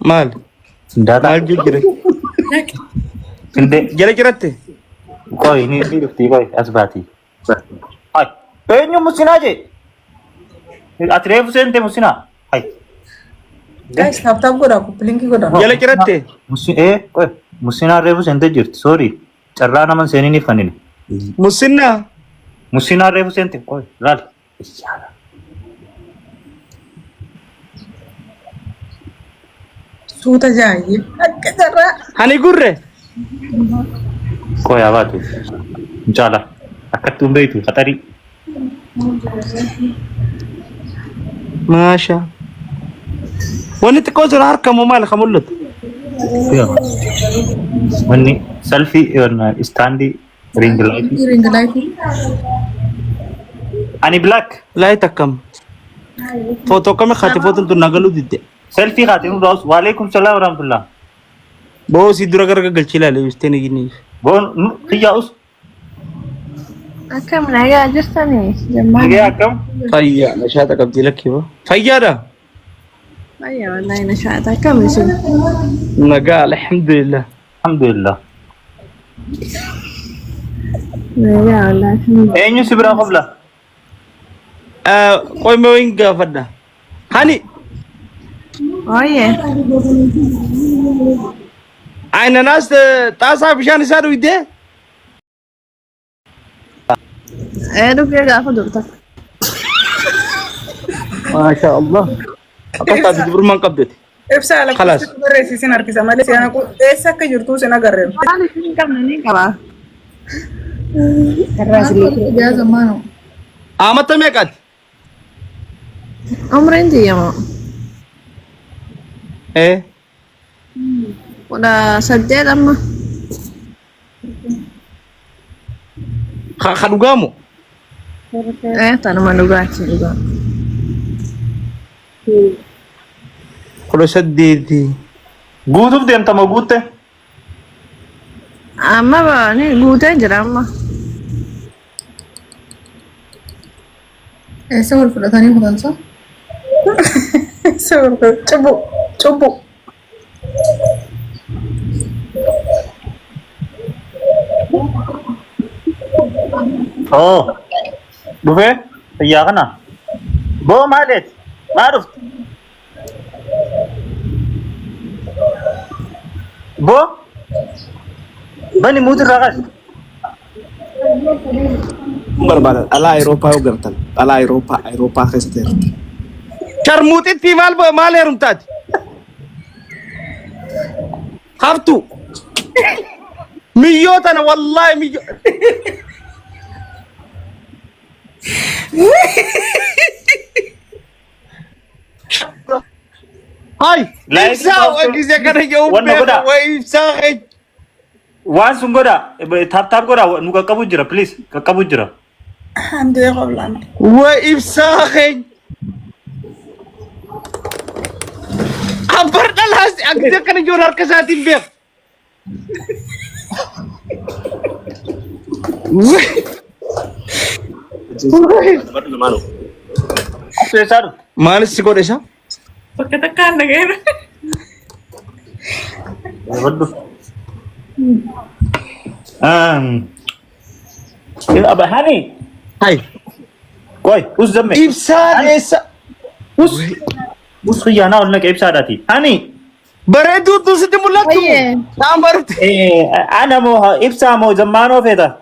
مال دادا مال جيجري كندي جلا جرتي كوي ني دفتي كوي أثباتي هاي أينو مسيناجي أتريف سنتي مسينا هاي Guys, tap go da, blinky go da. جلا جرتي مسي إيه كوي مسينا ريف سنتي جرت سوري شرانا من سنيني فنيني مسنا مسينا ريف سنتي كوي رال Suuta jaayib. Akka jarraa. هني قرة كوي أباتو إن شاء الله أكتم بيتو خطري ماشا وانت كوزر هركم ومال خمولت مني سيلفي ستاندي رينج لايت Ring light. أني بلاك لا يتكم فوتو كم خاتي فوتو انتو نقلو دي سيلفي خاتم روز وعليكم السلام ورحمة الله بوس يدرا غرغ قلچلا لي يستني جني بون خياوس أكم نجا جستني جمال نجا كم فيا نشاطك بدي لك يبا فيا ده أيوة والله نشأت كم يصير نقال الحمد لله الحمد لله نجا والله الحمد أين سبرا قبله قوي ما وين قافدا هاني أيه عين ناس تاسع بشان يساروا يدي دوك يا فدورتك ما شاء الله أقطع تجبر من قبضتي Ibsa ala خلاص. barreessisin harkisa malee siyaana kun eessa akka jirtuu sin agarreem. أنا كم كم نني كبا Yaa zamaanu. أمتى ميكات عمري أنت يا ما إيه ولا سجل أما خدوغامو تانا ما نقاش نقا كل سديتي قوتو بدي أنت ما قوته أما بني قوتة جرا أما Eessa wal fudhatanii kutansa? Eessa wal fudhatanii? Cubbu. أوه بوفي يا غنا بو مالت ما عرفت بو بني موت الرغش بربادة على أوروبا وقرتن على أوروبا خستير شرموتي في مال يرمتات خفتو ميوت أنا والله ميوت هاي لا إفساو أجيزة كان يوم ونقودا. وإفساو وان سنقودا تاب قودا نوكا كابوجرا بليز كابوجرا Handee qablaan. وإفساو خبرنا الهاس أجيزة كان يوم هركساتين بيخ سيسار ما نسيكو ديشا Bakka takkaan dhageera. ودو أبا هاني هاي كوي وش زمي إفساو وش خيانة ولا كيف سادتي هاني بريدو توسيتي مولاتو أيه نعم برد أنا مو إبسا مو زمانو فيدا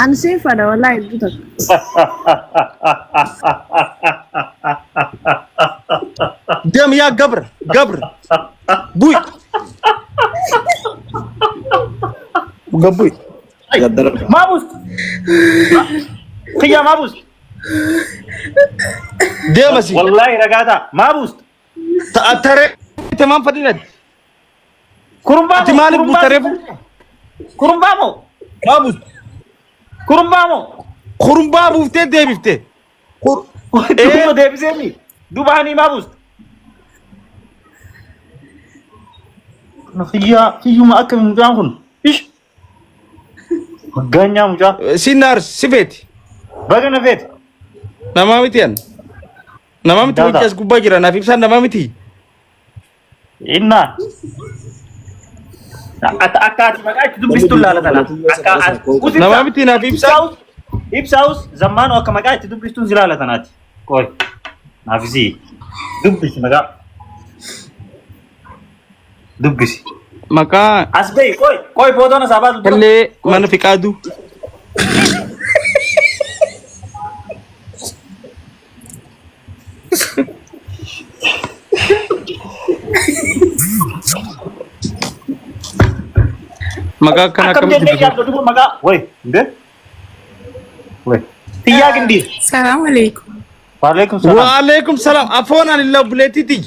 أنا سيفا والله يدوتك دم يا قبر بوي قبوي ما بوست خيا ما بوست دم أسي والله رجعتا ما بوست ترى تمام فدينة كرمبامو تمالك بوتريف كرمبامو ما بوست كرمبامو خرمبا بوفتي دي بفتي دوبا ده بزيني دوبا هني ما بوست خيا ما أكل من جاهن إيش غنيا مجا سينار سيفيتي بغنا فيت نمامتين Nama miti hojii as gubbaa jira naaf ibsaan nama miti. Inna. Akka ati maqaa itti dubbistu laala tana. Nama miti naaf ibsaan. Ibsaus zammaanoo akka maqaa itti dubbistuun si laala tanaati. Qoy. Naafisi. Dubbisi maqaa. Dubbisi. Maqaa. As bahi qoy footoo na saabaa dubbisu. Kallee mana fiqaadu. Maka kana Akkam jennee yaaddu dubu maqaa. Woy. Inde. Woy. Tiyyaa gindii. Salaamu alaikum. Waalaikum salaam. Waalaikum salaam. Afoon ani buleetiti.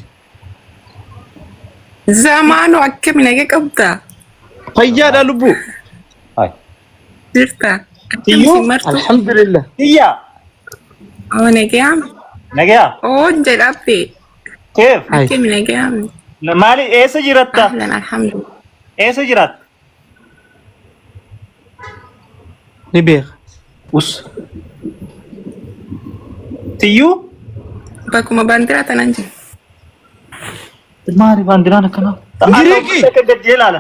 Zamaanoo akkamii nagee qabdaa? Fayyaadha lubbu. Hai. Jirta? Tiyyuu? Alhamdulillah. Tiyyaa. Oo nagayaam? Nagayaa. Oo jedhabe. Keef. Akkamii nagayaam? Maali eessa jiratta? Ahlan alhamdulillah. Eessa jiratta? Ni beeka. Us. Tiyyuu? Bakkuma baandiraa tanaan jira. Maali baandiraan akkana? Giriiki. Akka gajjee laala.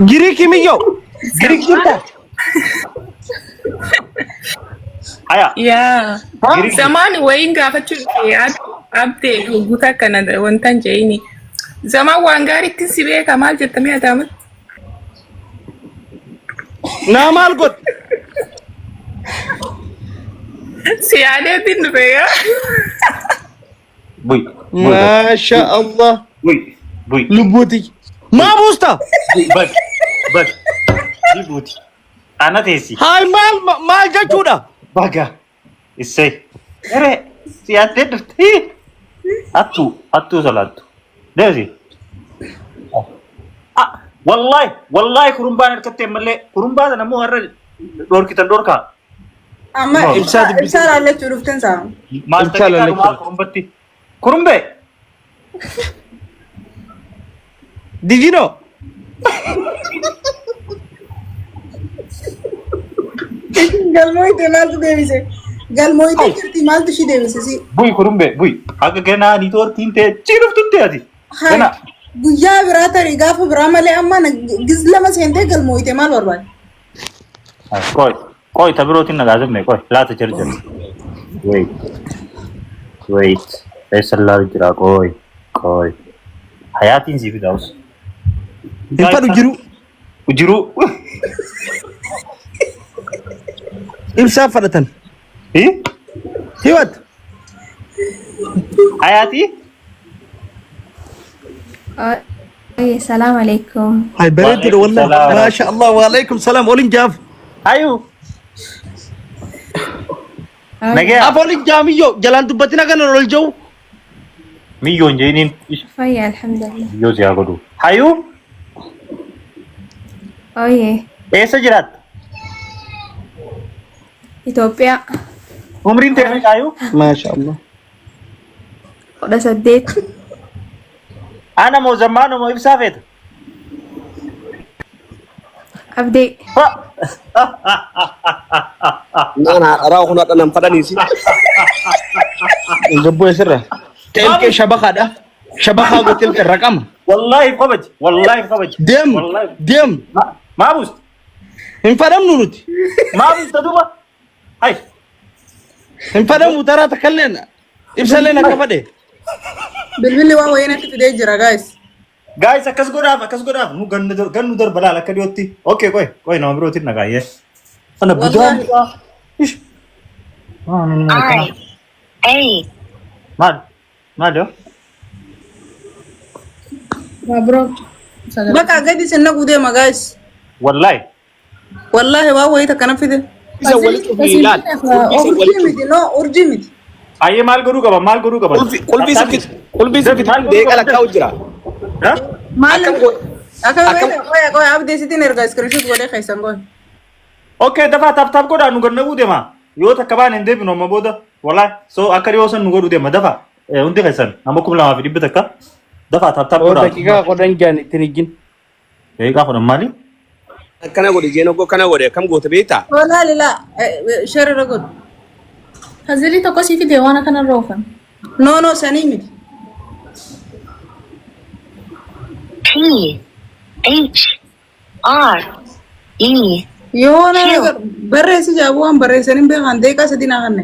Giriiki miyyoo. Giriik jirta? Aya. Yaa. Giriik. Zamaan wayiin gaafachuu abdee guutaa kana wantaan jeeni. Zamaan waan gaariitti si beeka maal jettamee adaamatti? Naa maal godhe? Si yaadeetiin dhufe yaa. Buy. Masha Allah. Buy. Buy. Lubbuuti. Maa buusta? Bad. Jibuuti. Ana teessi. Haay maal jechuudha? Baga. Issee. Ere. Si addee dhufte. Hattuu salaattu. Deesi. Wallahi kurumbaan harkattee malee kurumbaa sana immoo har'a dhorkitan dhorkaa. Amma ibsaa laallachuu dhuftan saa. Maal taqiiqaa dhumaa kurumbatti. Kurumbee. Divino. Galmooyite maaltu deebise? Galmooyite jirti maaltu ishii deebise si? Buy kurumbee buy. Akka ganaa niitoorkiin ta'e ciiruftutti ati. Ganaa. Guyyaa biraa tarii gaafa biraa malee amma giz lama seentee galmooyite maal barbaade? Qoy tabirootiin nagaasifne qoy laata jarjar. Wait. Eessa laalu jira qoy. Hayaatiin siif daawus. Hin fadhu jiru. Ibsaa fadhatan. Hiwat. Hayaatii. السلام عليكم. Hay bareedu والله ما شاء الله وعليكم السلام ولين جاف. Ayu. Nagaya. Abolin jamiyo jalan dubbatina kana rol jaw. Miyyo njeenin. فيا الحمد لله. Miyyo siyaa godhu. Hayu. أوه Eessa jiraat? إثيوبيا. Umriin ta'e meeqa hayu? ما شاء الله. ولا سديت. Ana moo zammaanoo moo ibsaa feeta? أبدي. Nana arau kuna tanam fadani si. Gabbu sirra. Telke shabaka da. Shabaka go telke rakam. Wallahi qabaj. Dem. Maabus. Hin fadam nunuti. Maabus taduba. Hay. Hin fadam utara takallena. Ibsalena kafade. Bilbilli waan wayinatti fidee jira guys. Guys akkas godhaaf nu gannu dar balaa akka dhiyootti. Okay qoy nama birootiin nagaayee. Sana budaan. Ish. Hey. Maal yoo? Bro. Bakka gadi sinna gudeema guys. Wallahi. Wallahi waan wayita kana fide. Isa walitti fiilaan. Urjii miti. Ayyee maal godhuu qaba? Qulbii sakit deeqala kaa'u jira. Maal qoy abdeesitiin erga screenshot godhee keessan qoy. Okay dafaa taaf godhaa nu ganna gudeema. Yoo takka baan hin deebinu amma booda. Wallahi so akka dhiyoo san nu godhuu deema dafaa. Hundi keessan amma 2,200 takka. Dafaa taaf Oh godhaa. daqiiqaa qodan jaan ittiin ijjin. Daqiiqaa kudhan maali? Akkana godhe jeen oggoo kana godhe akkam goote beektaa? Wala lila sharra god. Hazili tokko sii fide waan kana roofan. No sanii miti. P-H-R-E. Yoona barreessi jaabu waan barreessaniin beekan deeqaa sadii naa kanne.